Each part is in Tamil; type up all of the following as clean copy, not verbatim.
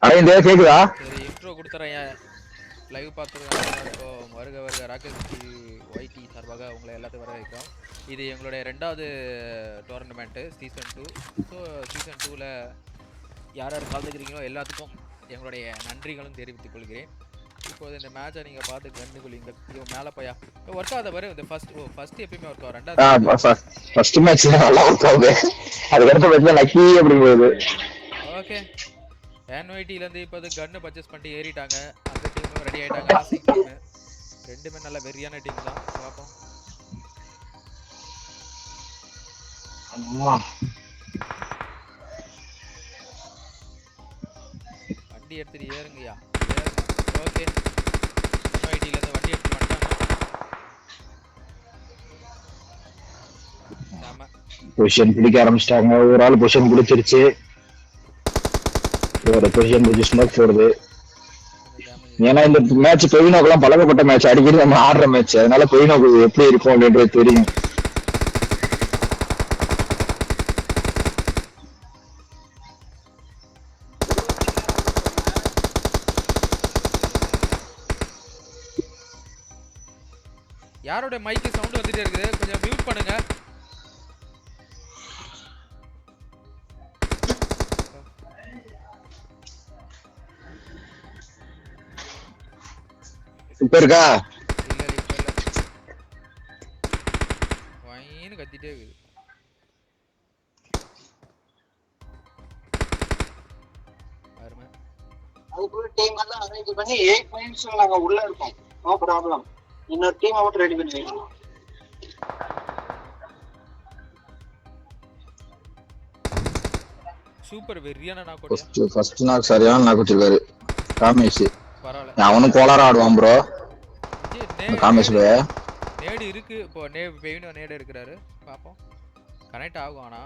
அட இந்த கேக்குதா? சரி இன்ட்ரோ கொடுத்துறேன். லைவ் பார்த்துருக்கோம் எல்லாருக்கும் வருக வருக ராக்கெட் ஒய்டி சார்பாக உங்களை எல்லாத்தையும் வர வைக்கிறோம். இது எங்களுடைய 2வது டோர்னமெண்ட்டு சீசன் 2. ஸோ சீசன் 2ல் யார் யார் கலந்துக்கிறீங்களோ எல்லாத்துக்கும் எங்களுடைய நன்றிகளும் தெரிவித்துக் கொள்கிறேன். இப்போது இந்த மேட்சை நீங்கள் பார்த்து கண்டுகொள்ளுங்க. இவன் மேலே போயா ஒர்க் ஆகாத பாரு. இந்த ஃபர்ஸ்ட் எப்பயுமே ஒர்க் ஆகும். 2வது ஃபர்ஸ்ட் மேட்ச்ல நல்லா ஒர்க் ஆகுது. அதுக்கடுத்த மேட்ச்ல லக்கி அப்படி போகுது. ஓகே என்ஒய்டிலேருந்து இப்போ கன்னு பர்ச்சேஸ் பண்ணிட்டு ஏறிட்டாங்க. அந்த டீமும் ரெடி ஆகிட்டாங்க. ஆசிக் டீமு ரெண்டுமே நல்ல வெறியான டீம் தான். பார்ப்போம். வண்டி எடுத்துட்டு ஏறுங்கய்யா. ஓகே என்ஒய்டிலேருந்து வண்டி எடுத்துட்டு வந்துட்டாங்க. பொசிஷன் பிடிக்க ஆரம்பிச்சிட்டாங்க. ஒரு ஆள் பொசிஷன் பிடிச்சிருச்சு. ஒரு பொசிஷன் பிடிச்சி ஸ்மோக் போடுது. ஏன்னா இந்த மேட்ச் பெவினோக்கெல்லாம் பழக்கப்பட்ட மேட்ச், அடிக்கடி நம்ம ஆடுற மேட்ச். அதனால பெவினோக்கு எப்படி இருக்கும் அப்படின்றது தெரியும். யாரோட மைக்கு சவுண்ட் வந்துட்டே இருக்குது, கொஞ்சம் மியூட் பண்ணுங்க. இப்ப இருக்கா? இல்ல இப்ப இல்ல. வைன்னு கத்திட்டே இருக்குது. பாருங்க. அதுக்குள்ள டீம் எல்லாம் அரேஞ்ச் பண்ணி 8 மினிட்ஸ்ல நாங்க உள்ள இருக்கோம். No problem. இன்னொரு டீம் மட்டும் ரெடி பண்ணி வைக்கணும். சூப்பர் வெறியான நாக்கோட்டியா. ஃபர்ஸ்ட் நாக் சரியான நாக் வச்சிருக்காரு காமேஷ். பரவாயில்ல. அவனும் கோலாரா ஆடுவான் ப்ரோ. காமேஷ் பே நேடு இருக்கு. இப்போ பெவினோ நேடு எடுக்கிறாரு. பாப்போம் கனெக்ட் ஆகும். ஆனா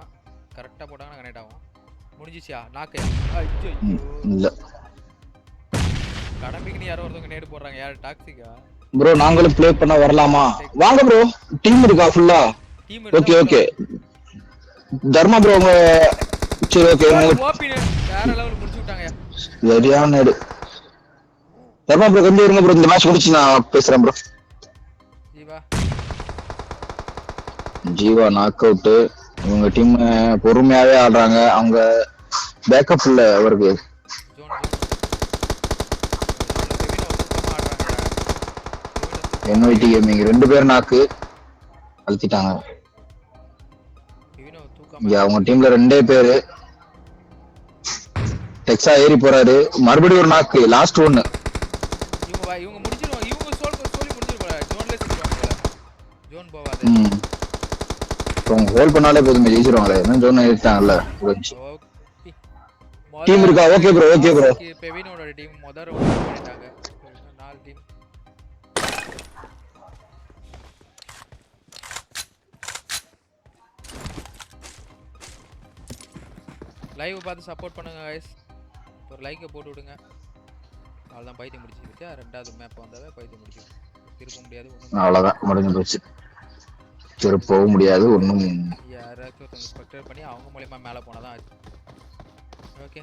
கரெக்டா போட்டாங்கன்னா கனெக்ட் ஆகும். முடிஞ்சிச்சியா நாக்கையா? ஐயோ இல்ல கடமைக்குன்னு யாரோ ஒருத்தவங்க நேடு போடுறாங்க. யார் டாக்ஸிக்கா? ப்ரோ நாங்களும் ப்ளே பண்ண வரலாமா? வாங்க ப்ரோ. டீம் இருக்கா ஃபுல்லா? Team okay okay. Dharma bro சரி ஓகே. ஓபி வேற லெவல் முடிச்சு விட்டாங்கயா. சரியான நேடு. தர்மா ப்ரோ கொஞ்சம் இருங்க ப்ரோ. இந்த மேட்ச் முடிச்சு நான் பேசுறேன் ப்ரோ. Jeeva knock out. இவங்க டீம் பொறுமையாவே ஆடுறாங்க. அவங்க பேக்கப் இல்ல அவருக்கு. என்ஒய்டி கேமிங் 2 பேர் நாக்கு அழுத்திட்டாங்க. அவங்க டீம்ல 2 பேரு. டெக்ஸா ஏறி போறாரு. மறுபடியும் ஒரு நாக்கு. லாஸ்ட் ஒன்னு. இவங்க முடிச்சிருவாங்க. இவங்க சொல்லி முடிச்சிருவாங்க. ஜோன்ல செஞ்சுவாங்க. ஜோன் போவாது. அவங்க ஹோல்ட் பண்ணாலே போதும் ஜெயிச்சிருவாங்களே. என்ன ஜோன் ஏறிட்டாங்கல்ல. டீம் இருக்கா? Okay bro okay bro. பெவினோட டீம் முதல்ல ஓபன் பண்ணிட்டாங்க. 4 டீம். லைவ் பார்த்து சப்போர்ட் பண்ணுங்க गाइस. ஒரு லைக்கை போட்டு விடுங்க. அவ்வளவுதான் பைத்தியம் முடிச்சிருச்சு. 2வது மேப் வந்தாவே பைத்தியம் முடிச்சிருச்சு. திருப்ப முடியாது ஒண்ணும். அவ்வளவுதான் முடிஞ்சு போச்சு. திருப்பவும் முடியாது ஒண்ணும். யாராச்சும் ஒருத்தங்க ஸ்பெக்டேட் பண்ணி அவங்க மூலமா மேல போனாதான் ஆச்சு. ஓகே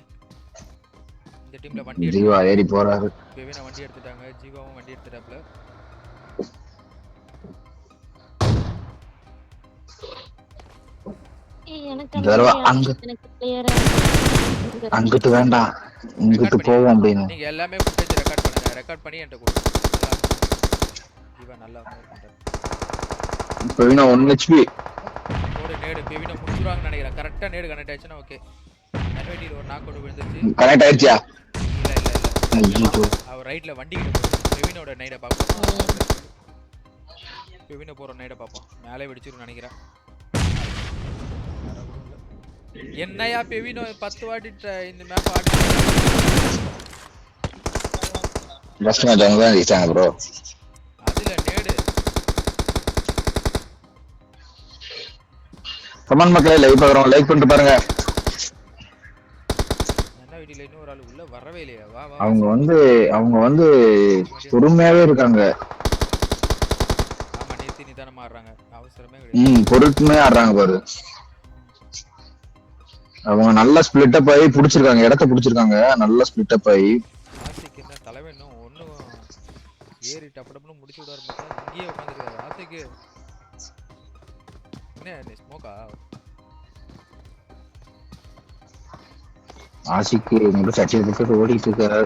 இந்த டீம்ல வண்டி ஜீவா ஏறி போறாரு. பெவினா வண்டி எடுத்துட்டாங்க. ஜீவாவும் வண்டி எடுத்துட்டாப்ல. அங்கிட்டு வேண்டாம் இங்கிட்டு போவோம் அப்படின்னு. நீங்க எல்லாமே ஃபுட்டேஜ் ரெக்கார்ட் பண்ணுங்க. ரெக்கார்ட் பண்ணி என்கிட்ட கொடுங்க. ஜீவா நல்லா பண்றாரு. பெவினா 1 HP. ஓடு நேடு பெவினா முடிச்சுறாங்கன்னு நினைக்கிறேன். கரெக்ட்டா நேடு கனெக்ட் ஆயிடுச்சுனா ஓகே. என்வைடில ஒரு நாக் அவுட் விழுந்துச்சு. கனெக்ட் ஆயிடுச்சா? இல்ல. அவர் ரைட்ல வண்டி கிட்ட போறாரு. பெவினோட நைட பாப்போம். பெவின போற நைட பாப்போம். மேலே வெடிச்சிரும் நினைக்கிறேன். என்னையா பெவினோ 10 வாட்டி இந்த மேப் ஆடி. ஃபர்ஸ்ட் மேட்ச் அவங்க தான் ஜெயிச்சாங்க ப்ரோ. அதுல நேடு. கமெண்ட் மக்களே லைக் பண்றோம். லைக் பண்ணிட்டு பாருங்க. என்ன வீடியோல இன்னொரு ஆளு உள்ள வரவே இல்லையா? வா வா. அவங்க வந்து பொறுமையாவே இருக்காங்க. ஆமா நேத்தி நிதானமா ஆடுறாங்க. அவசரமே கிடையாது. பொறுமையா ஆடுறாங்க பாரு. அவங்க நல்லா ஸ்பிளிட் அப் ஆகி புடிச்சிருக்காங்க, இடத்த புடிச்சிருக்காங்க, நல்லா ஸ்பிளிட் அப் ஆகி. ஆசிக்கு என்ன தலைவன் இன்னும் ஒன்றும் ஏறி டப்பு டப்புன்னு முடிச்சு விடாரு பார்த்தா இங்கேயே உட்காந்துருக்காரு ஆசிக்கு. என்ன நீ ஸ்மோக்கா? ஆசிக்கு மட்டும் சட்டியை போட்டு ஓடிட்டு இருக்காரு.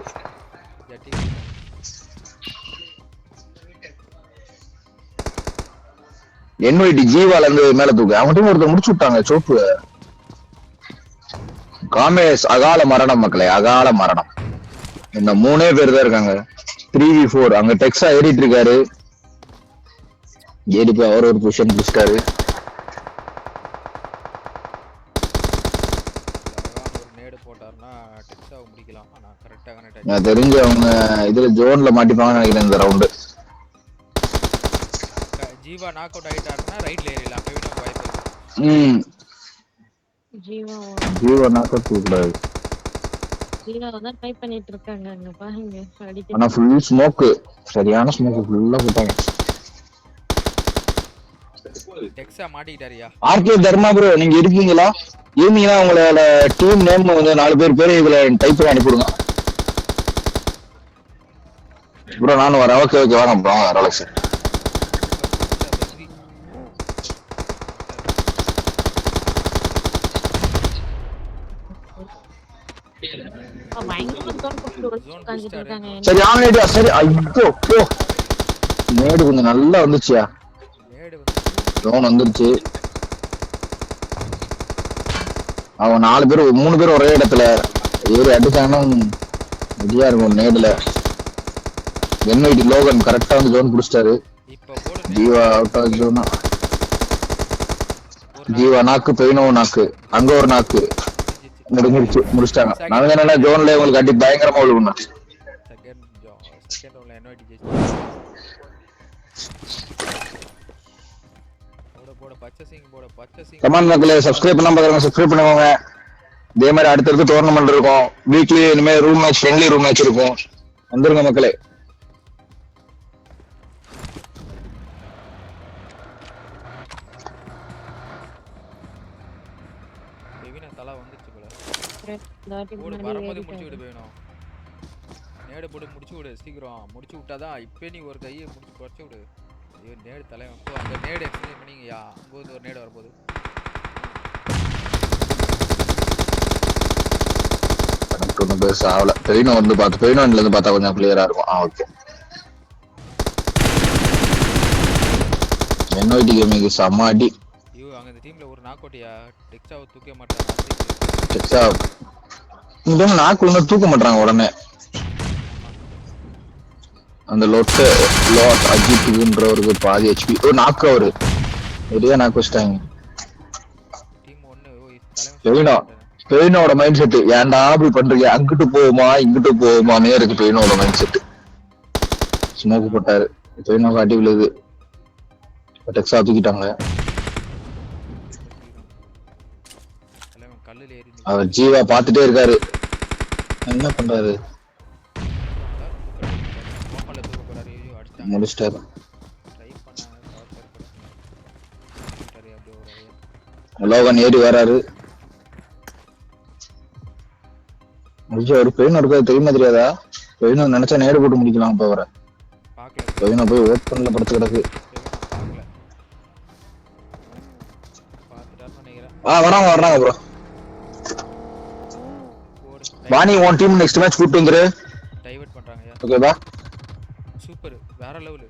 ஜட்டி என்ஒய்டி ஜீவால இருந்து மேல தூக்கு. அவங்ககிட்ட ஒருத்தர் முடிச்சு விட்டாங்க சோப்பு. காமேஷ் அகால மரணம் மக்களே, அகால மரணம். இந்த 3 பேர் தான் இருக்காங்க. 3v4 அங்க டெக்ஸா ஏறிட்டு இருக்காரு. ஏறி போய் அவர் ஒரு பொசிஷன் பிடிச்சிட்டாரு. ஒரு நேடு போட்டாருன்னா டெக்ஸாவை முடிக்கலாம். ஆனால் கரெக்டாக கனெக்ட் நான் தெரிஞ்சு அவங்க இதுல ஜோன்ல மாட்டிப்பாங்கன்னு நினைக்கிறேன் இந்த ரவுண்டு. ஜீவா நாக் அவுட் ஆகிட்டாருன்னா ரைட்ல ஏறிடலாம். பெவினோக்கு வாய்ப்பு இருக்கு. ஜீவா நாக் அவுட் கூடாது. ஜீவாவை தான் ட்ரை பண்ணிட்டு இருக்காங்க அங்க பாருங்க அடிக்க. ஆனா ஃபுல் ஸ்மோக், சரியான ஸ்மோக் ஃபுல்லா போட்டாங்க. டெக்ஸா மாட்டிக்கிட்டாரியா? ஆர்கே தர்மா ப்ரோ நீங்க இருக்கீங்களா? இருந்தீங்கன்னா உங்களோட டீம் நேம் வந்து 4 பேர் இதுல டைப் பண்ணி அனுப்பிடுங்க ப்ரோ. நானும் வரேன். ஓகே ஓகே வாங்க ப்ரோ. ரோலக்ஸ் சரி ஆனேடியா. சரி ஐயோ போ. நேடு கொஞ்சம் நல்லா வந்துச்சியா. ஜோன் வந்துருச்சு. அவங்க 4 பேர் 3 பேர் ஒரே இடத்துல ஏறி அடிச்சாங்கன்னா ரெடியா இருக்கும் நேடுல. என்ஐடி லோகன் கரெக்டா வந்து ஜோன் புடிச்சிட்டாரு. ஜீவா அவுட் ஆஃப் ஜோனா. ஜீவா நாக்கு, பெயினோ நாக்கு, அங்க ஒரு நாக்கு முடிஞ்சிருச்சு, முடிச்சிட்டாங்க. நாங்க என்ன ஜோன்ல உங்களுக்கு அடி பயங்கரமா விழுவுனா. செகண்ட் ரவுண்ட்ல என்ஓடி ஜெயிச்சு போட பச்சை சிங் கமான் மக்களே, சப்ஸ்கிரைப் பண்ணாம பாருங்க, சப்ஸ்கிரைப் பண்ணுவாங்க. இதே மாதிரி அடுத்தடுத்து டோர்னமெண்ட் இருக்கும். வீக்லி இனிமே room match, friendly room match இருக்கும். வந்துருங்க மக்களே. பெவினா தலை வந்துச்சு போல. வரும்போது முடிச்சு விடு பெவினோ. நேடு போட்டு முடிச்சு விடு சீக்கிரம். முடிச்சு விட்டாதான் இப்போ நீ ஒரு கையை முடிச்சு குறைச்சி விடு. ஐயோ நேடு தலைவன். இப்போ அந்த நேடு எக்ஸ்பிளைன் பண்ணிங்கயா. அங்கே ஒரு நேடு வரும்போது ஒன்றும் பெருசா ஆகல. பெயினோ வந்து பார்த்து பெயினோன்ல இருந்து பார்த்தா கொஞ்சம் கிளியரா இருக்கும். ஓகே. என்ஒய்டி கேமிங் செம்ம அடி. ஐயோ அங்கே இந்த டீம்ல ஒரு நாக் அவுட்டியா. டெக்ஸாவை தூக்க மாட்டாங்க. டெக்ஸா இந்த நாக்கு ஒன்று தூக்க மாட்டாங்க உடனே. அந்த லோட் அஜித்துன்றவருக்கு பாதி ஹெச்பி. ஒரு நாக்கு அவரு நிறைய நாக்கு வச்சிட்டாங்க. பெயினோட மைண்ட் செட் ஏன்டா அப்படி பண்றீங்க, அங்கிட்டு போகுமா இங்கிட்டு போகுமானே இருக்கு பெயினோட மைண்ட் செட். ஸ்மோக் போட்டாரு, பெயினோ காட்டி விழுது. டெக்ஸா தூக்கிட்டாங்க. அவர் ஜீவா பாத்துட்டே இருக்காரு, என்ன பண்றாரு. முடிச்சிட்டாரு. லோகன் ஏறி வராரு. முடிச்சு ஒரு பெயின் இருக்காது தெரியுமா தெரியாதா? பெயினும் நினைச்சா நேடு போட்டு முடிக்கலாம். இப்ப வர பெயினை போய் ஓப்பன்ல படுத்து கிடக்கு. வராங்க வர்றாங்க ப்ரோ. வாணி உன் டீம் நெக்ஸ்ட் மேட்ச் கூட்டி வந்துரு. டைவர்ட் பண்றாங்கயா. ஓகேவா? சூப்பர், வேற லெவல்.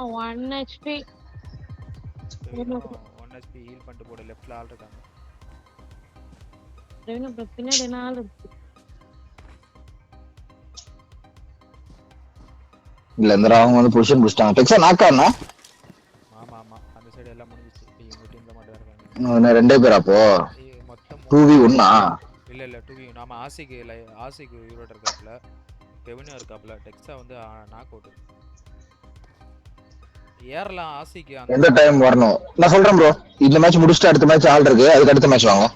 1 HP 1 HP ஹீல் பண்ணிட்டு போடு. லெஃப்ட்ல ஆள் இருக்காங்க. ரெவன பின்னாடி என்ன ஆள் இருக்கு? இல்ல இந்த அவங்க வந்து பொசிஷன் புடிச்சிட்டாங்க. டெக்ஸா நாக்கானா? ஆமா ஆமா, அந்த சைடு எல்லாம் முடிஞ்சிச்சு. இந்த டீம்ல மட்டும் இருக்காங்க. இன்னும் 2 பேர் அப்போ மொத்தம் 2v1 ஆ? இல்ல 2v. நாம ஆசிக்கு யூரோட் இருக்காப்ல, பெவினோ இருக்காப்ல. டெக்ஸா வந்து நாக் அவுட். ஏறலாம் ஆசிக்கு. எந்த டைம் வரணும் நான் சொல்றேன் ப்ரோ. இந்த மேட்ச் முடிச்சிட்டு அடுத்த மேட்ச் ஆல் இருக்கு, அதுக்கு அடுத்த மேட்ச் வாங்க.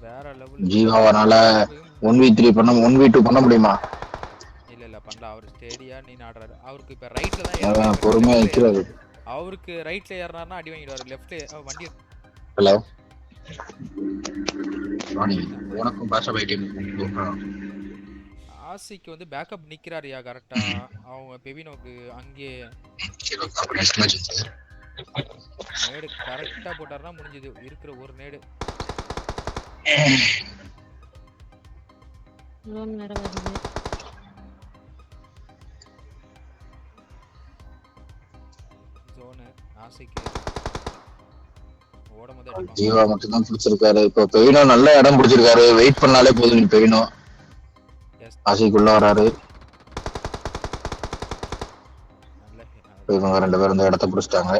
வேற லெவல். ஜீவாவனால 1v3 பண்ண 1v2 பண்ண முடியுமா? இல்ல பண்ணல. அவர் ஸ்டேடியா நீ ஆடுறாரு. அவருக்கு இப்ப ரைட்ல தான் அதான் பொறுமையா நிக்கிறாரு. அவருக்கு ரைட்ல ஏறினாருன்னா அடி வாங்கிடுவாரு. லெஃப்ட்ல வண்டி ஹலோ ராணி, உனக்கும் பாஷா பை டீம் ஆசிக்கு வந்து பேக்கப் நிக்கிறாருயா கரெக்டா. அவங்க பெவினோக்கு அங்கே நேடு கரெக்டா போட்டாருன்னா முடிஞ்சது. இருக்கிற ஒரு நேடு லோன் வேற வருது. ஜோனு ஆசிக்கு ஓடும் போது அடிப்பாங்க. ஜீவா மட்டும் தான் பிடிச்சிருக்காரு. இப்போ பெயினோ நல்ல இடம் பிடிச்சிருக்காரு. வெயிட் பண்ணாலே போதும். நீ பெயினோ எஸ் ஆசைக்குள்ள வராரு. நல்ல இவங்க 2 பேரும் இந்த இடத்த பிடிச்சிட்டாங்க.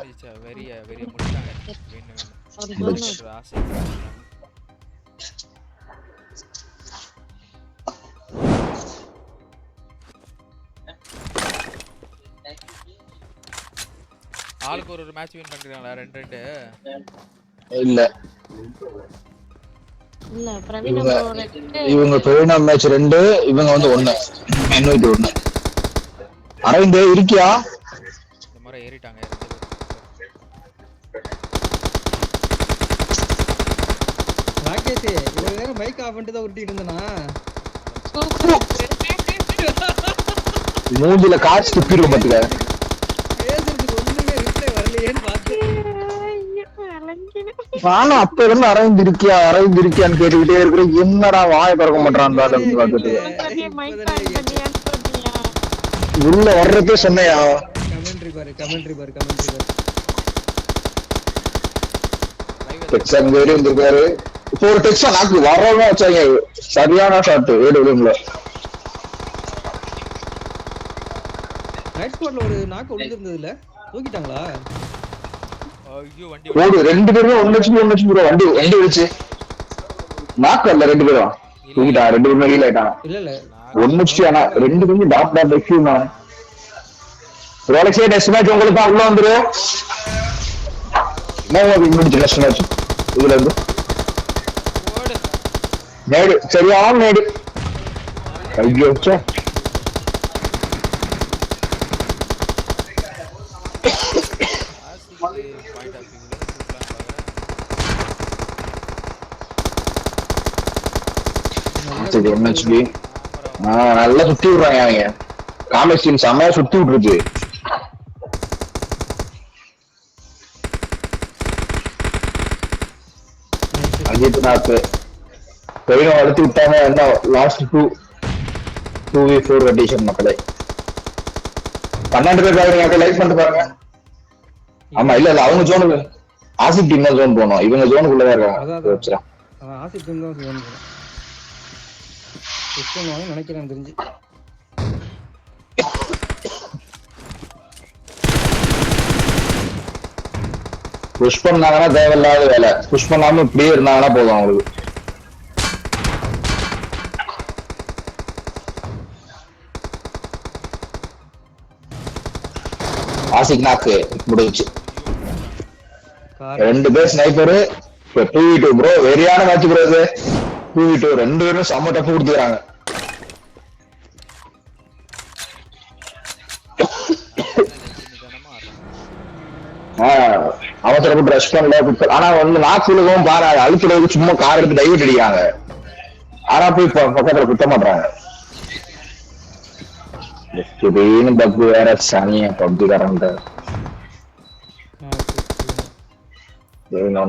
வெறிய வெறிய முடிச்சாங்க. ஒரு முடிச்சு. ஜோன் ஆசை ஆளுக்கு ஒரு மேட்ச் வின் பண்றாங்களா? 2-2 இல்ல இல்ல பிரவீன் இவங்க அப்புறம் ரெண்டு இவங்க பெயினோ மேட்ச் 2, இவங்க வந்து 1. இன்னும் 1. அரவிந்த் இருக்கியா? இந்த முறை ஏறிட்டாங்க. ராகேஷ் இவ்வளவு நேரம் மைக் ஆஃப் பண்ணிட்டு தான் உருட்டிட்டு இருந்தனா. மூஞ்சில காசு துப்பிடும் பாத்துக்க. பேசுறதுக்கு ஒண்ணுமே ரிப்ளை வரலையேன்னு பார்த்தேன். நானும் அப்ப இருந்து அரவிந்த் இருக்கியான்னு கேட்டுக்கிட்டே இருக்கிறேன். என்னடா வாயை திறக்க மாட்டான் பார்த்துட்டு உள்ள வர்றதே சொன்னையா. கமெண்ட்ரி பாரு. டெக்ஸான் வேறு இருந்திருக்காரு. இப்போ ஒரு டெக்ஸான் நாக்கு வரவங்க வச்சாங்க. சரியான ஷாட் ஏடு விடுங்கள. நைட் ஸ்குவாட்ல ஒரு நாக்கு ஒளிஞ்சிருந்தது இல்ல, தூக்கிட்டாங்களா? ஐயோ வண்டி ஓடு 2 பேருமே 1 லட்சம் ப்ரோ. வண்டி விழுச்சு. நாக்கு வரல. 2 பேரும் தூக்கிட்டா. 2 பேருமே ஹீல் ஆயிட்டாங்க. இல்ல 1 லட்சம். ஆனா 2 பேரும் டாட் எக்ஸ்ட்ரீம் தான். ரோலக்ஸே டெஸ்ட் மேட்ச் உங்களுக்கு தான் உள்ள வந்துரு. முடிஞ்சு டெஸ்ட் மேட்ச். இதுல இருந்து ஓடு நேடு சரியான நேடு. ஐயோ ச்சே. ஆசிக்கு பாயிண்ட் ஆஃப் வியூல சரி எம்ஹெச்டி நல்லா சுத்தி விடுறாங்க அவங்க. காமெக்ஸ் டீம் செம்மையா சுத்தி விட்டுருக்கு. அஜித் நாக்கு பெயினோ வளர்த்து விட்டாங்க. என்ன லாஸ்ட் 2v4 கண்டிஷன் மக்களே. 12 பேர் பாருங்க. லைக் பண்ணிட்டு பாருங்க. ஆமா இல்ல அவங்க ஜோனுக்கு ஆசிப் டீம் தான் ஜோன் போனோம். இவங்க ஜோனுக்குள்ளதான் இருக்காங்க. ஆசிப் டீம் தான் போகணும். புஷ் பண்ணுவாங்க நினைக்கிறேன் தெரிஞ்சு. புஷ் பண்ணாங்கன்னா தேவையில்லாத வேலை. புஷ் பண்ணாம இப்படியே இருந்தாங்கன்னா போதும் அவங்களுக்கு. ஆசிக் நாக்கு முடிச்சு. 2 பேர் ஸ்னைப்பரு. 2v2 bro. வெறியான மேட்ச் ப்ரோ. இது 2v2 2 பேரும் செம்ம டஃப் கொடுத்துறாங்க. அவசரப்பட்டு ரஷ் பண்ணல. ஆனா வந்து நாக்குலவும் பாரு அழுத்துறதுக்கு சும்மா கார் எடுத்து டைவர்ட் அடிக்காங்க. ஆனா போய் பக்கத்துல குத்த மாட்டாங்க. திடீர்னு பப்பு வேற சனிய பப்ஜி கரண்ட்.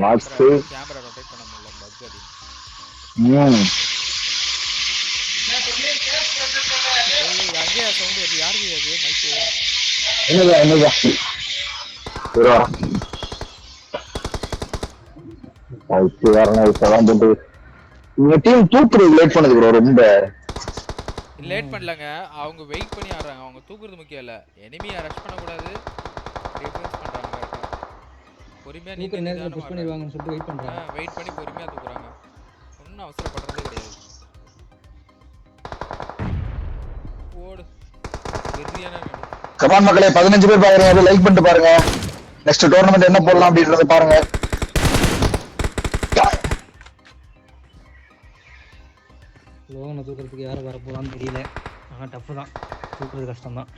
நாக்கு கேமரா ரொட்டேட் பண்ண முடியல பக் அடி. அங்கே சவுண்ட் வருது. யாருக்கு அது மைக்? என்னதா இந்த டீம் தூக்குறது லேட் பண்ணுது ப்ரோ. ரொம்ப லேட் பண்ணலங்க. அவங்க வெயிட் பண்ணி ஆடுறாங்க. அவங்க தூக்குறது முக்கியம் இல்ல. எனிமியை ரஷ் பண்ண கூடாது. டிஃபென்ஸ் பண்றாங்க கரெக்ட்டா. பொறுமையா தூக்குற நேரத்துல புஷ் பண்ணிடுவாங்கன்னு சொல்லிட்டு வெயிட் பண்றாங்க. வெயிட் பண்ணி பொறுமையா தூக்குறாங்க. ஒன்னும் அவசரப்படுறதே கிடையாது. ஓடு வெறியான கமான் மக்களே 15 பேர் பாக்குறீங்க. லைக் பண்ணிட்டு பாருங்க. நெக்ஸ்ட் டோர்னமெண்ட் என்ன போடலாம் அப்படின்றத பாருங்க. லோகனை தூக்குறதுக்கு யாரும் வர போறான்னு தெரியல. ஆனா டஃப் தான். தூக்குறது கஷ்டம் தான்.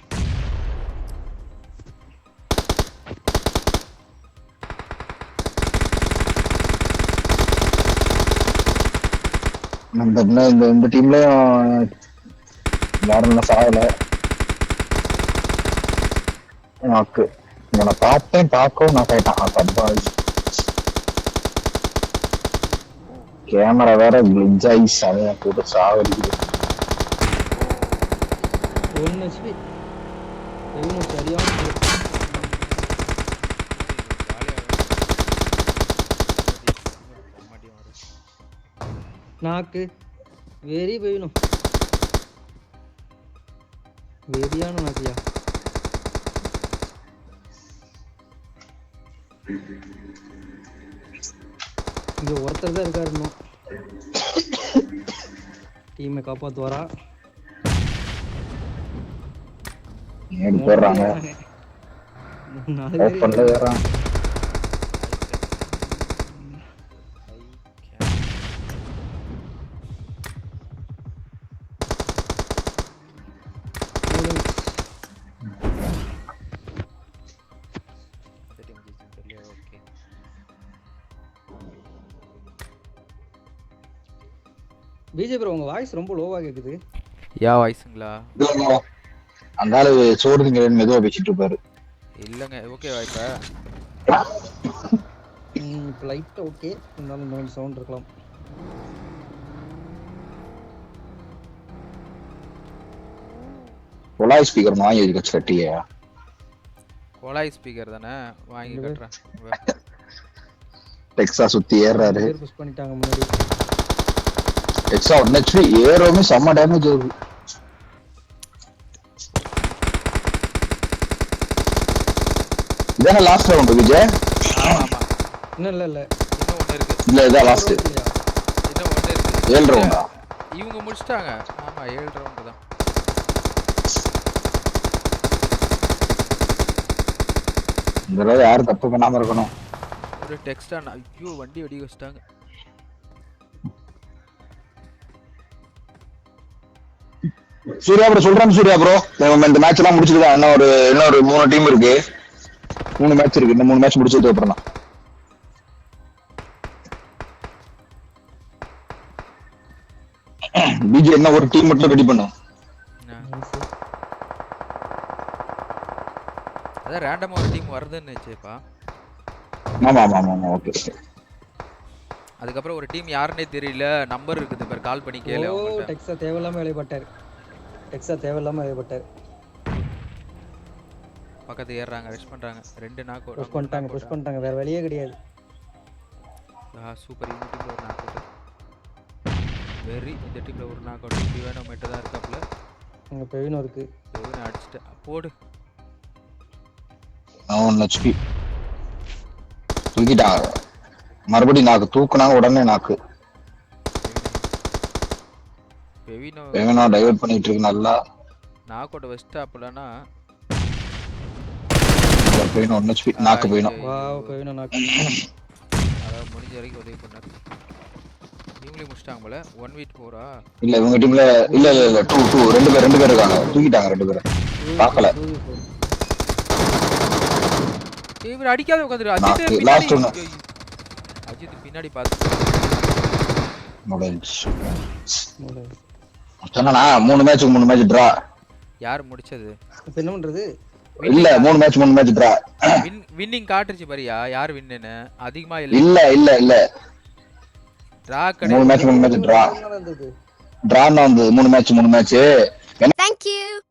இந்த டீம்லயும் யாரும் சாகல. நாக்கு இவனை பார்த்தேன், பார்க்கவும் நான் கேட்டான். கேமரா வேற கிளிச் ஆகி சமையா போட்டு சாவடிக்குது. 1 HP இவனும் சரியான நாக்கு வெறி வேணும். வெறியான நாக்கியா. இங்க ஒருத்தர் தான் இருக்காரு இன்னும். டீமை காப்பாத்துவாரா? போடுறாங்க. 4 பேர் பண்றான். பிஜே ப்ரோ உங்க வாய்ஸ் ரொம்ப லோவா கேக்குது. யா வாய்ஸ்ங்களா? அந்த ஆளு சோறு திங்கிறேன்னு மெதுவா பேசிட்டு இருப்பாரு. இல்லங்க ஓகேவா இப்ப? இப்ப லைட்டா ஓகே. இருந்தாலும் கொஞ்சம் சவுண்ட் இருக்கலாம். கொலாய் ஸ்பீக்கர் வாங்கி வச்சு கட்டியா? கொலாய் ஸ்பீக்கர் தானே வாங்கி கட்டுறேன். டெக்ஸா சுத்தி ஏறாரு. புஷ் பண்ணிட்டாங்க முன்னாடி. டெக்ஸா 1 HP ஏரோமே செம்ம டேமேஜ் ஆகுது. இதான லாஸ்ட் ரவுண்ட் விஜய்? ஆமா இல்ல இன்னும் ஒன்னு இருக்கு. இல்ல இதான் லாஸ்ட். இன்னும் ஒன்னு இருக்கு. 7 ரவுண்டா? இவங்க முடிச்சிட்டாங்க. ஆமா 7 ரவுண்ட் தான். இந்த தடவை யாரும் தப்பு பண்ணாம இருக்கணும். ஒரு டெக்ஸ்டா ஐயோ வண்டி வெடி வச்சிட்டாங்க. சூர்யா ப்ரோ சொல்றேன். சூர்யா ப்ரோ இந்த மேட்ச் எல்லாம் முடிச்சிருக்கா. இன்னொரு 3 டீம் இருக்கு. 3 மேட்ச் இருக்கு. இந்த 3 மேட்ச் முடிச்சதுக்கு அப்புறம் தான் பிஜி என்ன ஒரு டீம் மட்டும் ரெடி பண்ணும். அதான் ரேண்டமா ஒரு டீம் வருதுன்னு நினைச்சேப்பா. ஆமா ஆமா ஆமா ஓகே. அதுக்கப்புறம் ஒரு டீம் யாருன்னே தெரியல. நம்பர் இருக்குது பாரு, கால் பண்ணி கேளு அவங்கள்ட்ட. டெக்ஸா தேவையில்லாம வேலைப்பட்டார். பக்கத்து ஏறாங்க, ரஷ் பண்றாங்க. 2 நாக் புஷ் பண்ணிட்டாங்க. வேற வழியே கிடையாது. சூப்பர். இந்த டீம்ல ஒரு நாக் அவுட். வெரி இந்த டீம்ல ஒரு நாக் அவுட். டிவானோ மெட்ட தான் இருக்காப்ல. அங்க பெவினோ இருக்கு. பெவினோ அடிச்சிட்டு போடு. 1 HP தூக்கிட்டாங்க. மறுபடியும் நாக்கு தூக்குனாங்க. உடனே நாக்கு. பெவினோ டைவர்ட் பண்ணிட்டு இருக்கு நல்லா. நாக் அவுட் வெஸ்டாப்லனா பெவினோ 1 HP நாக்கு பெவினோ. வாவ் பெவினோ நாக்கு. அத முடிஞ்ச வரைக்கும் உதவி பண்ணாரு. டீம்லயே முடிச்சிட்டாங்க போல. 1v4 இல்ல இவங்க டீம்ல இல்ல 2 2 பேர் இருக்காங்க. தூக்கிட்டாங்க 2 பேரை. பார்க்கல. இவர் அடிக்காத உட்கார்ந்துரு. அஜித் பின்னாடி பாத்து முடிஞ்சு. சொன்னா 3 மேட்ச் டிரா. யார் முடிச்சது? இப்ப என்ன பண்றது? இல்ல 3 மேட்ச் டிரா. வின்னிங் காட்டுச்சு பாரியா யார் வின்னுன்னு. அதிகமா இல்ல இல்ல டிரா 3 மேட்ச் டிரா. டிரான்னு வந்து 3 மேட்ச். Thank you.